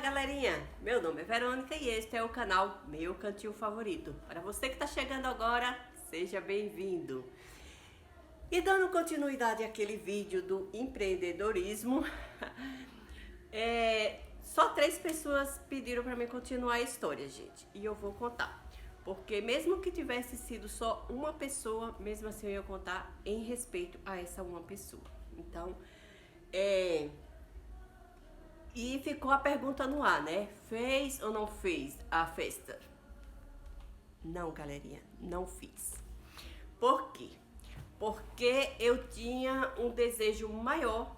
galerinha, meu nome é Verônica e este é o canal Meu Cantinho Favorito. Para você que está chegando agora, seja bem-vindo. E dando continuidade àquele vídeo do empreendedorismo, só 3 pessoas pediram para mim continuar a história, gente, e eu vou contar. Porque mesmo que tivesse sido só uma pessoa, mesmo assim eu ia contar em respeito a essa uma pessoa. Então, e ficou a pergunta no ar, né? Fez ou não fez a festa? Não, galerinha, não fiz. Por quê? Porque eu tinha um desejo maior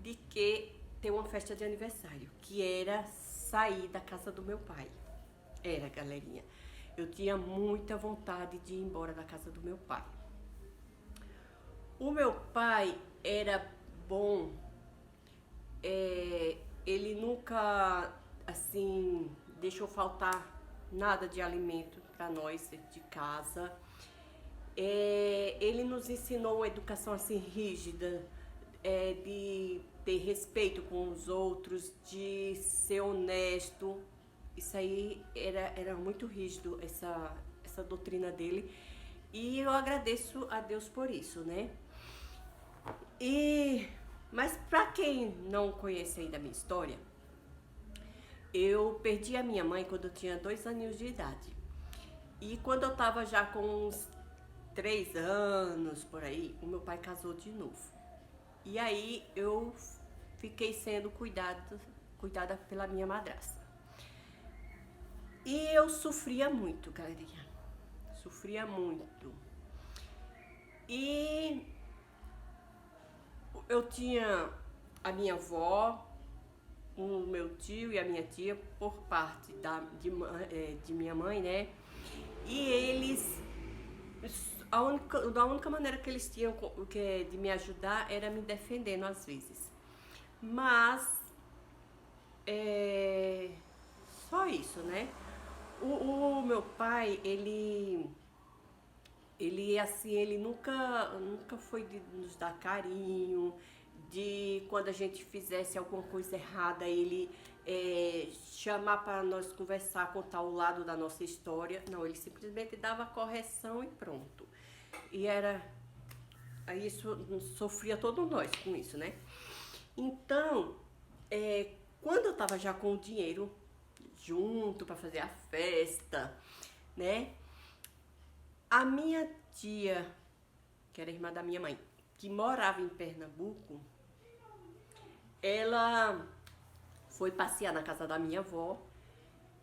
de que ter uma festa de aniversário, que era sair da casa do meu pai. Era, galerinha. Eu tinha muita vontade de ir embora da casa do meu pai. O meu pai era bom, ele nunca, assim, deixou faltar nada de alimento para nós de casa. Ele nos ensinou uma educação assim rígida, de ter respeito com os outros, de ser honesto. Isso aí era muito rígido, essa doutrina dele. E eu agradeço a Deus por isso, né? Mas para quem não conhece ainda a minha história, eu perdi a minha mãe quando eu tinha 2 aninhos de idade. E quando eu tava já com uns 3 anos, por aí, o meu pai casou de novo. E aí eu fiquei sendo cuidada pela minha madrasta. E eu sofria muito, galerinha. Sofria muito. E eu tinha a minha avó, o meu tio e a minha tia por parte de minha mãe, né? E eles, a única maneira que eles tinham de me ajudar era me defendendo às vezes. Mas, só isso, né? O meu pai, ele assim, ele nunca foi de nos dar carinho, de quando a gente fizesse alguma coisa errada, ele chamar para nós conversar, contar o lado da nossa história. Não, ele simplesmente dava correção e pronto. Aí isso sofria todos nós com isso, né? Então, quando eu tava já com o dinheiro junto para fazer a festa, né? A minha tia, que era irmã da minha mãe, que morava em Pernambuco, ela foi passear na casa da minha avó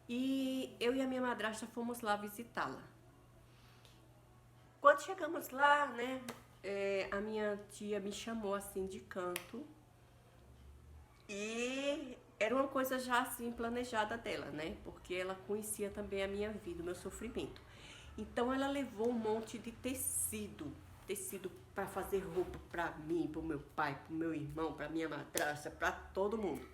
e eu e a minha madrasta fomos lá visitá-la. Quando chegamos lá, né, a minha tia me chamou assim de canto e era uma coisa já assim planejada dela, né, porque ela conhecia também a minha vida, o meu sofrimento. Então ela levou um monte de tecido para fazer roupa para mim, para o meu pai, para o meu irmão, para minha madrasta, para todo mundo.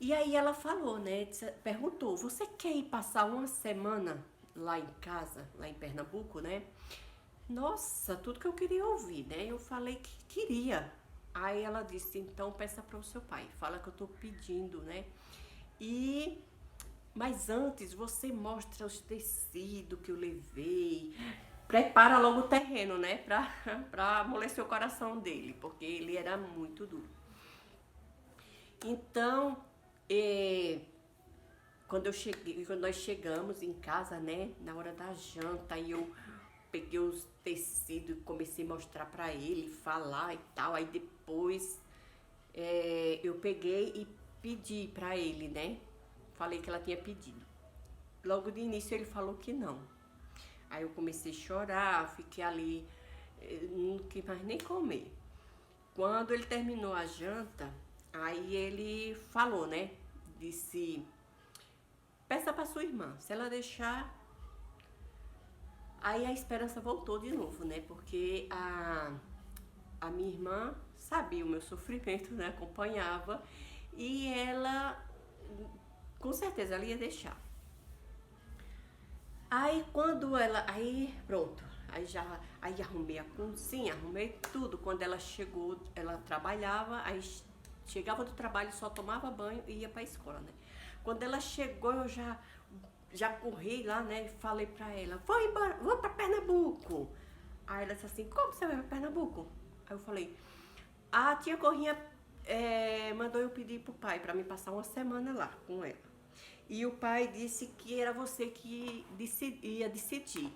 E aí ela falou, né, perguntou: você quer ir passar uma semana lá em casa, lá em Pernambuco, né? Nossa, tudo que eu queria ouvir, né? Eu falei que queria. Aí ela disse: então peça para o seu pai, fala que eu tô pedindo, né? Mas antes você mostra os tecidos que eu levei. Prepara logo o terreno, né? Pra amolecer o coração dele, porque ele era muito duro. Então, quando nós chegamos em casa, né? Na hora da janta, aí eu peguei os tecidos e comecei a mostrar pra ele, falar e tal. Aí depois eu peguei e pedi pra ele, né? Falei que ela tinha pedido. Logo de início ele falou que não. Aí eu comecei a chorar, fiquei ali, não quis mais nem comer. Quando ele terminou a janta, aí ele falou, né? Disse: peça pra sua irmã, se ela deixar. Aí a esperança voltou de novo, né? Porque a minha irmã sabia o meu sofrimento, né? Acompanhava. E ela, com certeza, ela ia deixar. Aí pronto, aí arrumei a cozinha, arrumei tudo. Quando ela chegou, ela trabalhava, aí chegava do trabalho, só tomava banho e ia pra escola, né? Quando ela chegou, eu já corri lá, né? E falei pra ela, vou embora, vou pra Pernambuco. Aí ela disse assim, como você vai pra Pernambuco? Aí eu falei, a tia Corrinha mandou eu pedir pro pai pra me passar uma semana lá com ela. E o pai disse que era você que ia decidir.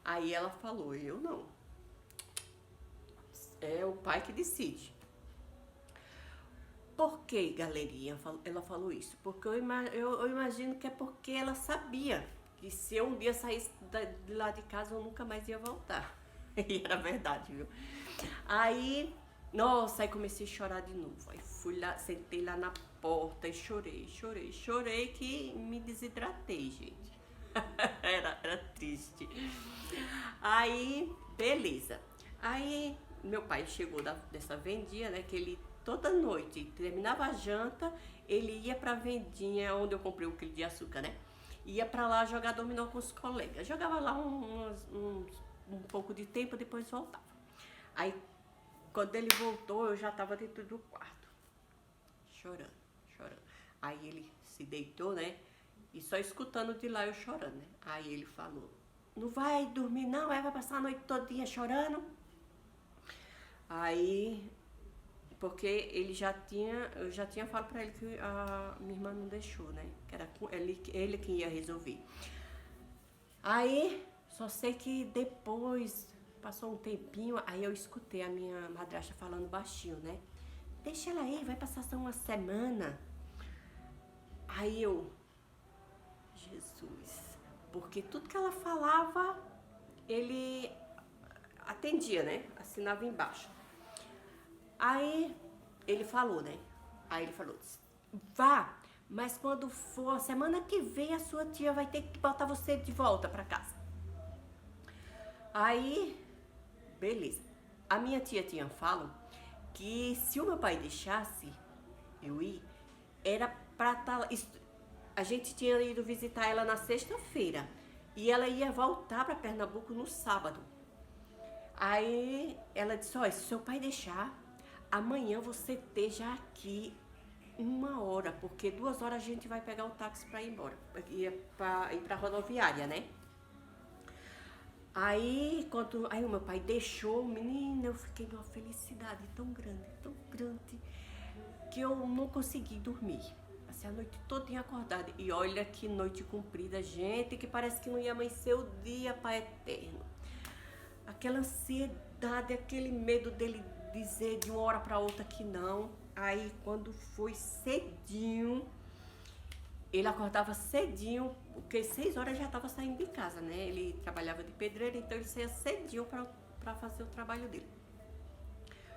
Aí ela falou, eu não. É o pai que decide. Por que, galerinha, ela falou isso? Porque eu imagino que é porque ela sabia que se eu um dia saísse de lá de casa, eu nunca mais ia voltar. E era verdade, viu? Aí, nossa, aí comecei a chorar de novo. Aí fui lá, sentei lá na porta e chorei que me desidratei, gente. Era triste. Aí, beleza. Aí, meu pai chegou dessa vendinha, né, que ele toda noite terminava a janta, ele ia pra vendinha onde eu comprei o quilo de açúcar, né? Ia pra lá jogar dominó com os colegas. Jogava lá um pouco de tempo, depois voltava. Aí, quando ele voltou, eu já tava dentro do quarto, chorando. Aí ele se deitou, né? E só escutando de lá eu chorando, né? Aí ele falou, não vai dormir não? Vai passar a noite todinha chorando? Aí, porque eu já tinha falado pra ele que a minha irmã não deixou, né? Que era ele que ia resolver. Aí, só sei que depois, passou um tempinho, aí eu escutei a minha madrasta falando baixinho, né? Deixa ela aí, vai passar só uma semana. Aí eu, Jesus, porque tudo que ela falava, ele atendia, né? Assinava embaixo. Aí ele falou, né? Aí ele falou, vá, mas quando for a semana que vem, a sua tia vai ter que botar você de volta pra casa. Aí, beleza. A minha tia tinha falado que se o meu pai deixasse eu ir, era pra estar... A gente tinha ido visitar ela na sexta-feira e ela ia voltar pra Pernambuco no sábado. Aí ela disse, olha, se seu pai deixar, amanhã você esteja aqui 1 hora, porque 2 horas a gente vai pegar o táxi pra ir embora, ir pra rodoviária, né? Aí o meu pai deixou, menina, eu fiquei numa felicidade tão grande, que eu não consegui dormir. Passei a noite toda acordada. E olha que noite comprida, gente, que parece que não ia amanhecer o dia, Pai eterno. Aquela ansiedade, aquele medo dele dizer de 1 hora para outra que não. Aí quando foi cedinho, ele acordava cedinho, porque 6 horas já estava saindo de casa, né? Ele trabalhava de pedreiro, então ele saía cedinho para fazer o trabalho dele.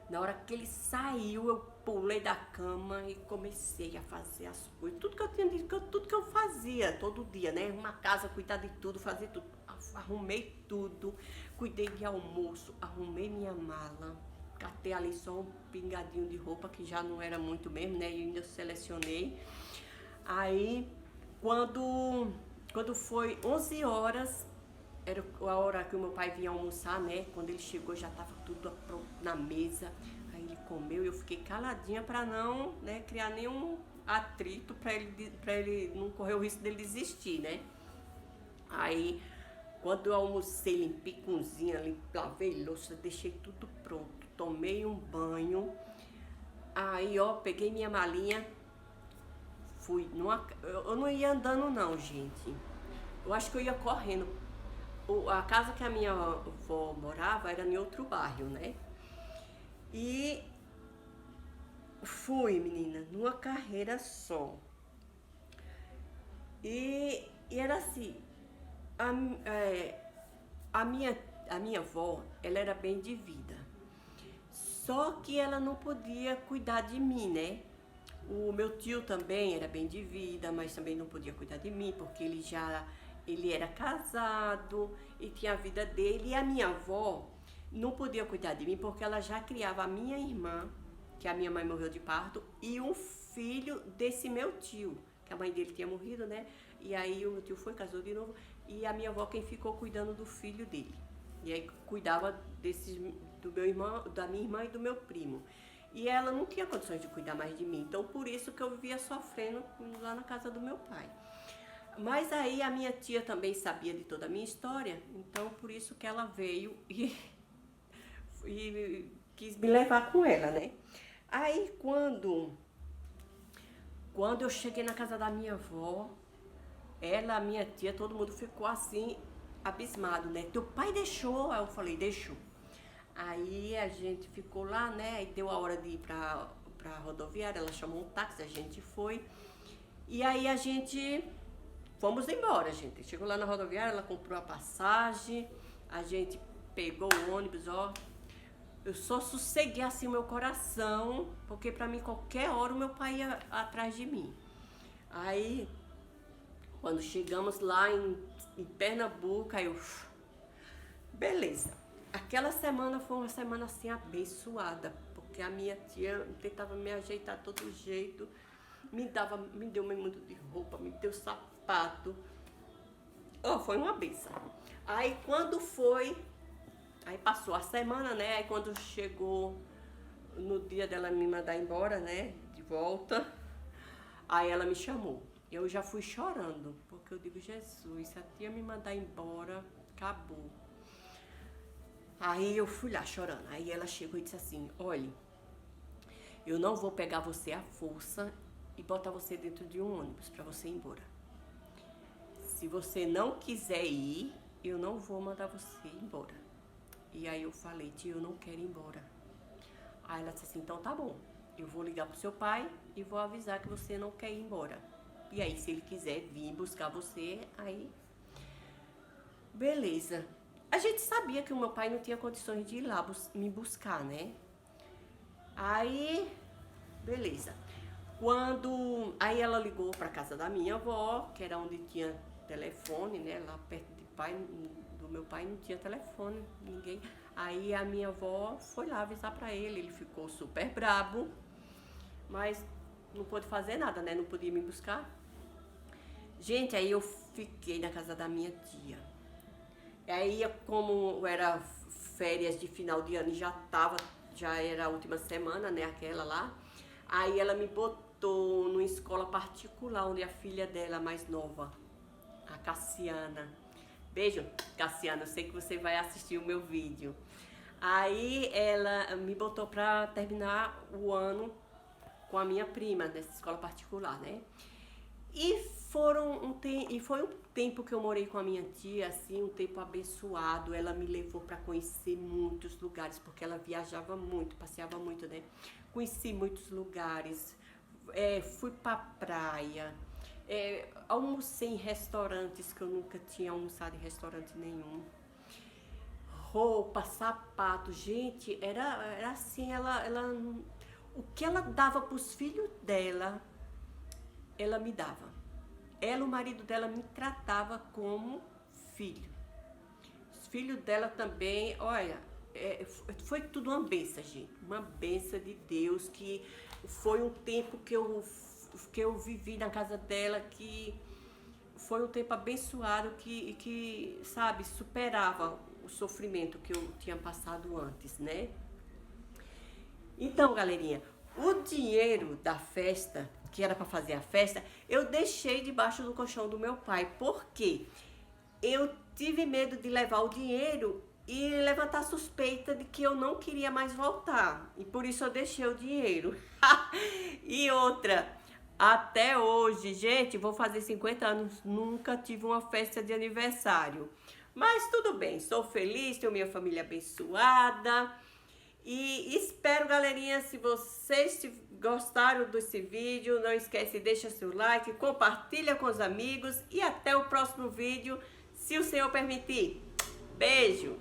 Na hora que ele saiu, eu pulei da cama e comecei a fazer as coisas. Tudo que eu tinha dito, tudo que eu fazia todo dia, né? Arrumar casa, cuidar de tudo, fazer tudo. Arrumei tudo, cuidei de almoço, arrumei minha mala. Catei ali só um pingadinho de roupa, que já não era muito mesmo, né? E ainda selecionei. Aí, quando foi 11 horas, era a hora que o meu pai vinha almoçar, né? Quando ele chegou já estava tudo pronto na mesa. Aí ele comeu e eu fiquei caladinha para não, né, criar nenhum atrito, para ele não correr o risco dele desistir, né? Aí, quando eu almocei, limpei cozinha, lavei louça, deixei tudo pronto. Tomei um banho. Aí, ó, peguei minha malinha, fui. Eu não ia andando não, gente. Eu acho que eu ia correndo. A casa que a minha avó morava era em outro bairro, né? E fui, menina, numa carreira só. E era assim, a minha avó, ela era bem de vida. Só que ela não podia cuidar de mim, né? O meu tio também era bem de vida, mas também não podia cuidar de mim, porque ele era casado e tinha a vida dele. E a minha avó não podia cuidar de mim porque ela já criava a minha irmã, que a minha mãe morreu de parto, e um filho desse meu tio, que a mãe dele tinha morrido, né? E aí o meu tio foi, casou de novo, e a minha avó quem ficou cuidando do filho dele. E aí cuidava do meu irmão, da minha irmã e do meu primo. E ela não tinha condições de cuidar mais de mim. Então, por isso que eu vivia sofrendo lá na casa do meu pai. Mas aí a minha tia também sabia de toda a minha história. Então, por isso que ela veio e quis me levar com ela, né? Aí, quando eu cheguei na casa da minha avó, ela, a minha tia, todo mundo ficou assim, abismado, né? Teu pai deixou? Aí eu falei, deixou. Aí a gente ficou lá, né? Aí deu a hora de ir pra rodoviária, ela chamou um táxi, a gente foi. E aí a gente fomos embora, gente. Chegou lá na rodoviária, ela comprou a passagem, a gente pegou o ônibus, ó. Eu só sosseguei assim o meu coração, porque pra mim qualquer hora o meu pai ia atrás de mim. Aí, quando chegamos lá em Pernambuco, aí eu... Beleza. Aquela semana foi uma semana assim abençoada, porque a minha tia tentava me ajeitar de todo jeito, me deu um mundo de roupa, me deu sapato. Oh, foi uma benção. Aí quando foi, aí passou a semana, né? Aí quando chegou no dia dela me mandar embora, né? De volta, aí ela me chamou. Eu já fui chorando, porque eu digo, Jesus, se a tia me mandar embora, acabou. Aí eu fui lá chorando. Aí ela chegou e disse assim, olha, eu não vou pegar você à força e botar você dentro de um ônibus para você ir embora. Se você não quiser ir, eu não vou mandar você ir embora. E aí eu falei, tia, eu não quero ir embora. Aí ela disse assim, então tá bom, eu vou ligar pro seu pai e vou avisar que você não quer ir embora. E aí se ele quiser vir buscar você, aí... Beleza. A gente sabia que o meu pai não tinha condições de ir lá me buscar, né? Aí, beleza. Aí ela ligou pra casa da minha avó, que era onde tinha telefone, né? Lá perto do meu pai não tinha telefone, ninguém. Aí a minha avó foi lá avisar pra ele, ele ficou super brabo, mas não pôde fazer nada, né? Não podia me buscar. Gente, aí eu fiquei na casa da minha tia. E aí, como era férias de final de ano, já era a última semana, né, aquela lá. Aí ela me botou numa escola particular, onde a filha dela mais nova, a Cassiana. Beijo, Cassiana, eu sei que você vai assistir o meu vídeo. Aí ela me botou pra terminar o ano com a minha prima, nessa escola particular, né? E foi um tempo que eu morei com a minha tia, assim, um tempo abençoado. Ela me levou para conhecer muitos lugares, porque ela viajava muito, passeava muito, né? Conheci muitos lugares, fui pra praia, almocei em restaurantes que eu nunca tinha almoçado em restaurante nenhum. Roupa, sapato, gente, era assim, o que ela dava pros filhos dela, ela me dava. Ela, o marido dela, me tratava como filho. Os filhos dela também, olha, foi tudo uma bênção, gente. Uma bênção de Deus, que foi um tempo que eu vivi na casa dela, que foi um tempo abençoado, que sabe, superava o sofrimento que eu tinha passado antes, né? Então, galerinha, o dinheiro da festa, que era para fazer a festa, eu deixei debaixo do colchão do meu pai. Por quê? Eu tive medo de levar o dinheiro e levantar suspeita de que eu não queria mais voltar. E por isso eu deixei o dinheiro. E outra, até hoje, gente, vou fazer 50 anos, nunca tive uma festa de aniversário. Mas tudo bem, sou feliz, tenho minha família abençoada. E espero, galerinha, se vocês gostaram desse vídeo, não esquece, deixa seu like, compartilha com os amigos e até o próximo vídeo, se o Senhor permitir. Beijo!